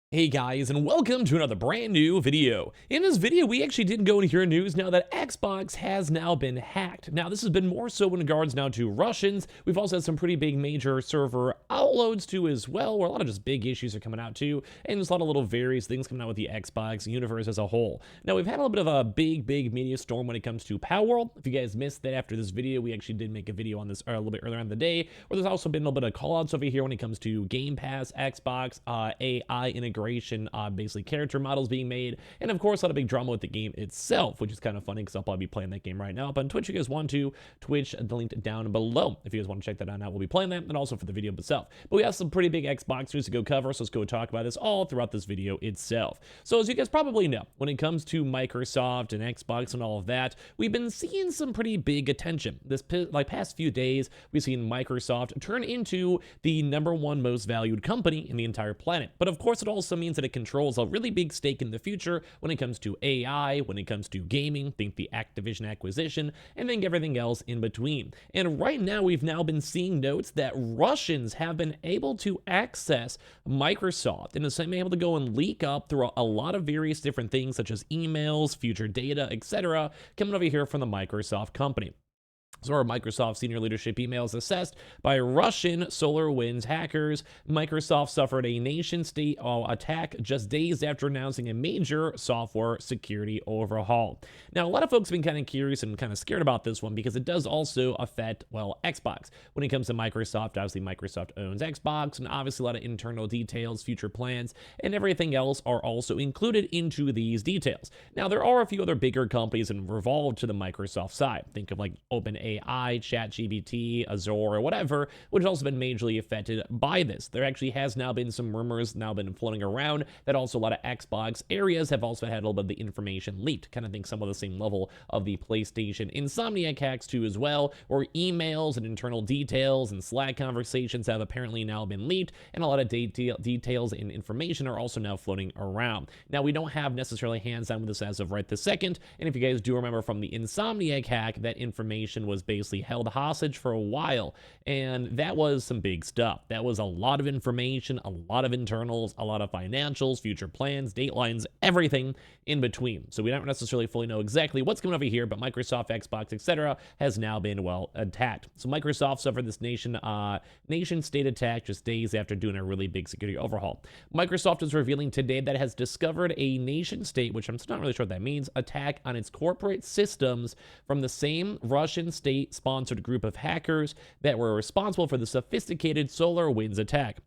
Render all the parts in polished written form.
Hey guys, and welcome to another brand new video. In this video, we actually did go and hear news now that Xbox has now been hacked. Now, this has been more so in regards now to Russians. We've also had some pretty big major server outloads too as well, where a lot of just big issues are coming out too, and there's a lot of little various things coming out with the Xbox universe as a whole. Now, we've had a little bit of a big media storm when it comes to Power World. If you guys missed that after this video, we actually did make a video on this a little bit earlier in the day, where there's also been a little bit of callouts over here when it comes to Game Pass, Xbox, AI integration, basically character models being made, and of course a lot of big drama with the game itself, which is kind of funny because I'll probably be playing that game right now. But on Twitch, if you guys want to, Twitch linked down below. If you guys want to check that out, we'll be playing that, and also for the video itself. But we have some pretty big Xbox news to go cover, so let's go talk about this all throughout this video itself. So as you guys probably know, when it comes to Microsoft and Xbox and all of that, we've been seeing some pretty big attention. This past few days, we've seen Microsoft turn into the #1 most valued company in the entire planet. But of course, it also means that it controls a really big stake in the future when it comes to AI, when it comes to gaming, think the Activision acquisition, and think everything else in between. And right now, we've now been seeing notes that Russians have been able to access Microsoft and is able to go and leak up through a lot of various different things, such as emails, future data, etc., coming over here from the Microsoft company. So our Microsoft senior leadership emails assessed by Russian SolarWinds hackers. Microsoft suffered a nation-state attack just days after announcing a major software security overhaul. Now, a lot of folks have been kind of curious and kind of scared about this one because it does also affect, well, Xbox. When it comes to Microsoft, obviously Microsoft owns Xbox, and obviously a lot of internal details, future plans, and everything else are also included into these details. Now, there are a few other bigger companies involved to the Microsoft side. Think of like OpenAI, ChatGPT, Azure, or whatever, which has also been majorly affected by this. There actually has now been some rumors now been floating around that also a lot of Xbox areas have also had a little bit of the information leaked. Kind of think some of the same level of the PlayStation Insomniac hacks too as well, or emails and internal details and Slack conversations have apparently now been leaked, and a lot of details and information are also now floating around. Now, we don't have necessarily hands-on with this as of right this second, and if you guys do remember from the Insomniac hack, that information was basically held hostage for a while, and that was some big stuff. That was a lot of information, a lot of internals, a lot of financials, future plans, datelines, everything in between. So we don't necessarily fully know exactly what's coming over here, but Microsoft, Xbox, etc. has now been, well, attacked. So Microsoft suffered this nation-state attack just days after doing a really big security overhaul. Microsoft is revealing today that it has discovered a nation-state, which I'm not really sure what that means, attack on its corporate systems from the same Russian state-sponsored group of hackers that were responsible for the sophisticated SolarWinds attack.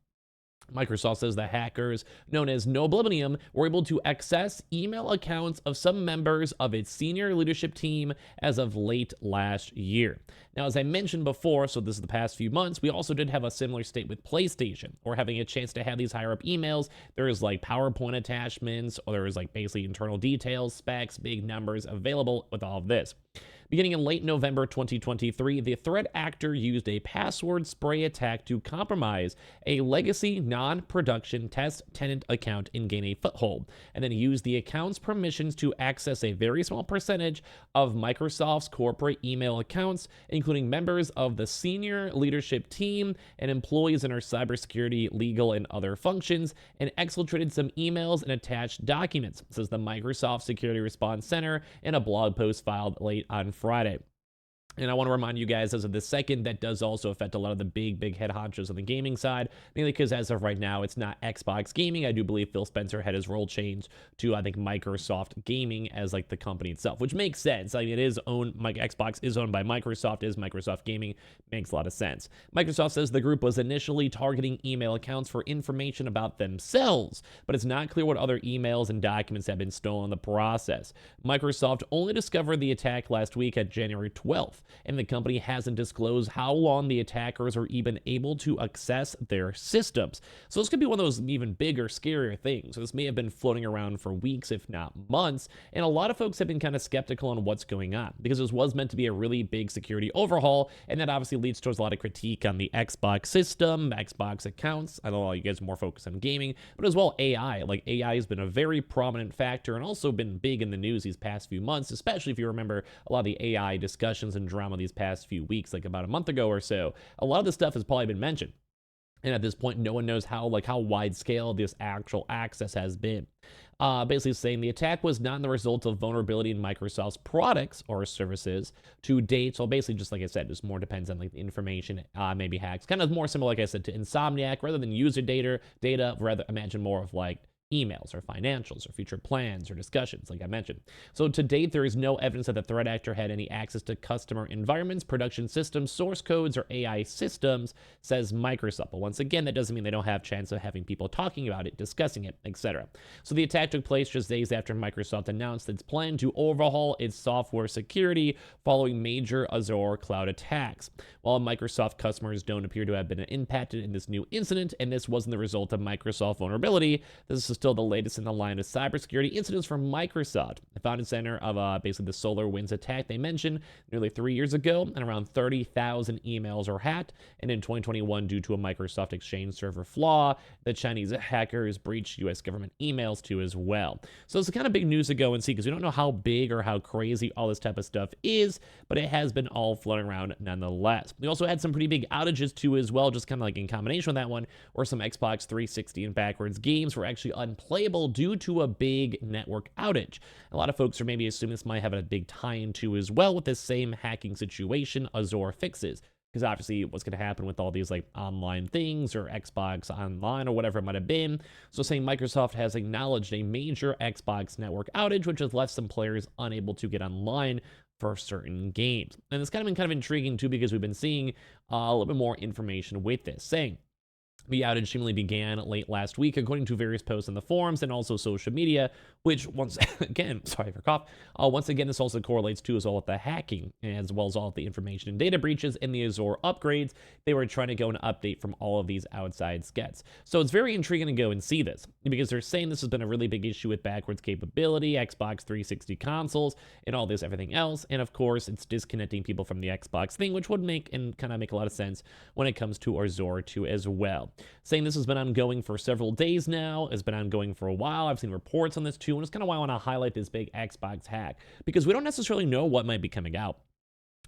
Microsoft says the hackers, known as Noblinium, were able to access email accounts of some members of its senior leadership team as of late last year. Now, as I mentioned before, so this is the past few months, we also did have a similar state with PlayStation, or having a chance to have these higher up emails. There is like PowerPoint attachments, or there is like basically internal details, specs, big numbers available with all of this. Beginning in late November 2023, the threat actor used a password spray attack to compromise a legacy non-production test tenant account and gain a foothold, and then used the account's permissions to access a very small percentage of Microsoft's corporate email accounts, including members of the senior leadership team and employees in our cybersecurity, legal, and other functions, and exfiltrated some emails and attached documents, says the Microsoft Security Response Center in a blog post filed late on Friday. And I want to remind you guys, as of the second, that does also affect a lot of the big head honchos on the gaming side, mainly because as of right now, it's not Xbox Gaming. I do believe Phil Spencer had his role changed to, I think, Microsoft Gaming as like the company itself, which makes sense. I mean, it is owned, Xbox is owned by Microsoft, is Microsoft Gaming, makes a lot of sense. Microsoft says the group was initially targeting email accounts for information about themselves, but it's not clear what other emails and documents have been stolen in the process. Microsoft only discovered the attack last week at January 12th. And the company hasn't disclosed how long the attackers are even able to access their systems. So this could be one of those even bigger, scarier things. So this may have been floating around for weeks, if not months, and a lot of folks have been kind of skeptical on what's going on because this was meant to be a really big security overhaul, and that obviously leads towards a lot of critique on the Xbox system, Xbox accounts. I know you guys are more focused on gaming, but as well AI. Like AI has been a very prominent factor and also been big in the news these past few months, especially if you remember a lot of the AI discussions and drama these past few weeks, like about a month ago or so. A lot of this stuff has probably been mentioned. And at this point, no one knows how wide scale this actual access has been. Basically saying the attack was not the result of vulnerability in Microsoft's products or services to date. So basically, just like I said, just more depends on like the information, maybe hacks. Kind of more similar, like I said, to Insomniac, rather than user data, rather imagine more of like emails or financials or future plans or discussions, like I mentioned. So to date, there is no evidence that the threat actor had any access to customer environments, production systems, source codes, or AI systems, says Microsoft. But once again, that doesn't mean they don't have chance of having people talking about it, discussing it, etc. So the attack took place just days after Microsoft announced its plan to overhaul its software security following major Azure cloud attacks. While Microsoft customers don't appear to have been impacted in this new incident, and this wasn't the result of Microsoft vulnerability, this is still the latest in the line of cybersecurity incidents from Microsoft. The founding center of basically the SolarWinds attack they mentioned nearly 3 years ago, and around 30,000 emails were hacked. And in 2021, due to a Microsoft Exchange server flaw, the Chinese hackers breached U.S. government emails too as well. So it's kind of big news to go and see because we don't know how big or how crazy all this type of stuff is, but it has been all floating around nonetheless. We also had some pretty big outages too as well, just kind of like in combination with that one, where some Xbox 360 and backwards games were actually unplayable due to a big network outage. A lot of folks are maybe assuming this might have a big tie-in to as well with this same hacking situation Azure fixes. Because obviously what's going to happen with all these like online things or Xbox Online or whatever it might have been. So saying Microsoft has acknowledged a major Xbox network outage, which has left some players unable to get online for certain games. And it's kind of been kind of intriguing too, because we've been seeing a little bit more information with this, saying the outage seemingly began late last week, according to various posts in the forums and also social media, which once again, sorry for cough, once again, this also correlates to as well with the hacking, as well as all of the information and data breaches in the Azure upgrades. They were trying to go and update from all of these outside skets. So it's very intriguing to go and see this, because they're saying this has been a really big issue with backwards capability, Xbox 360 consoles, and all this everything else. And of course, it's disconnecting people from the Xbox thing, which would make and kind of make a lot of sense when it comes to Azure too as well. Saying this has been ongoing for several days now, has been ongoing for a while. I've seen reports on this too, and it's kind of why I want to highlight this big Xbox hack, because we don't necessarily know what might be coming out.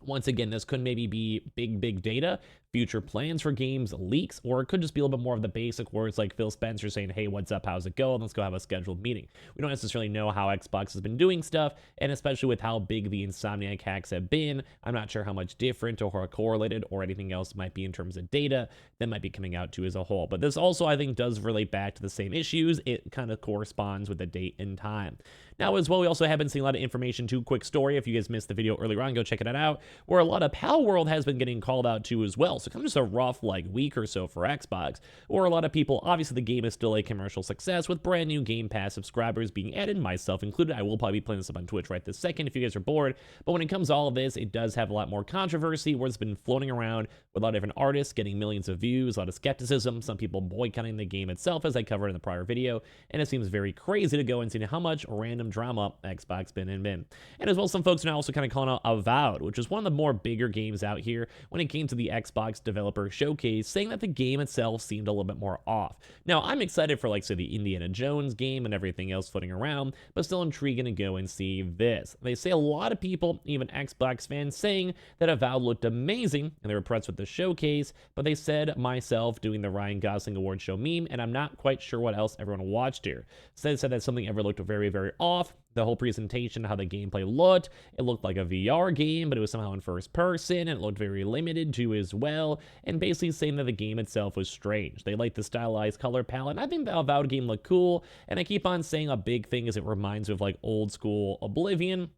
Once again, this could maybe be big data, future plans for games, leaks, or it could just be a little bit more of the basic words like Phil Spencer saying, hey, what's up, how's it going? Let's go have a scheduled meeting. We don't necessarily know how Xbox has been doing stuff, and especially with how big the Insomniac hacks have been, I'm not sure how much different or correlated or anything else might be in terms of data that might be coming out to as a whole. But this also, I think, does relate back to the same issues. It kind of corresponds with the date and time. Now, as well, we also have been seeing a lot of information too. Quick story, if you guys missed the video earlier on, go check it out, where a lot of Pal World has been getting called out too as well. So kind of just a rough like week or so for Xbox, or a lot of people, obviously the game is still a commercial success with brand new Game Pass subscribers being added, myself included. I will probably be playing this up on Twitch right this second if you guys are bored. But when it comes to all of this, it does have a lot more controversy, where it's been floating around with a lot of different artists getting millions of views, a lot of skepticism, some people boycotting the game itself, as I covered in the prior video, and it seems very crazy to go and see how much random drama Xbox been. And as well, some folks are now also kind of calling out Avowed, which is one of the more bigger games out here when it came to the Xbox Developer Showcase, saying that the game itself seemed a little bit more off. Now, I'm excited for, like, say, the Indiana Jones game and everything else floating around, but still intriguing to go and see this. They say a lot of people, even Xbox fans, saying that Avowed looked amazing, and they were impressed with the showcase, but they said, myself doing the Ryan Gosling award show meme, and I'm not quite sure what else everyone watched here. So they said that something ever looked very off. The whole presentation, how the gameplay looked, it looked like a VR game, but it was somehow in first person, and it looked very limited too as well, and basically saying that the game itself was strange. They liked the stylized color palette, and I think the Avowed game looked cool, and I keep on saying a big thing is it reminds me of like old school Oblivion,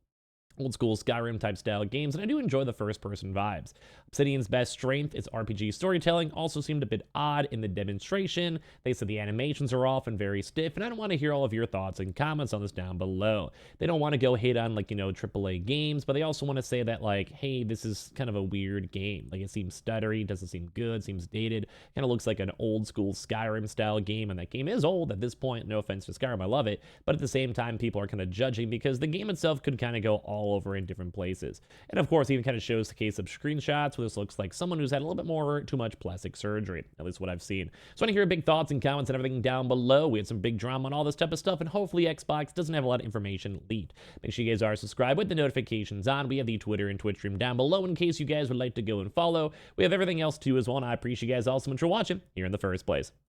old school Skyrim type style games, and I do enjoy the first person vibes. Obsidian's best strength is RPG storytelling, also seemed a bit odd in the demonstration. They said the animations are off and very stiff, and I don't want to hear all of your thoughts and comments on this down below. They don't want to go hate on, like, you know, AAA games, but they also want to say that, like, hey, this is kind of a weird game. Like, it seems stuttery, doesn't seem good, seems dated, kind of looks like an old school Skyrim style game, and that game is old at this point. No offense to Skyrim, I love it, but at the same time, people are kind of judging because the game itself could kind of go all all over in different places. And of course, even kind of shows the case of screenshots where this looks like someone who's had a little bit more too much plastic surgery, at least what I've seen. So I want to hear your big thoughts and comments and everything down below. We had some big drama on all this type of stuff, and hopefully Xbox doesn't have a lot of information leaked. Make sure you guys are subscribed with the notifications on. We have the Twitter and Twitch stream down below in case you guys would like to go and follow. We have everything else too as well, and I appreciate you guys all so much for watching here in the first place.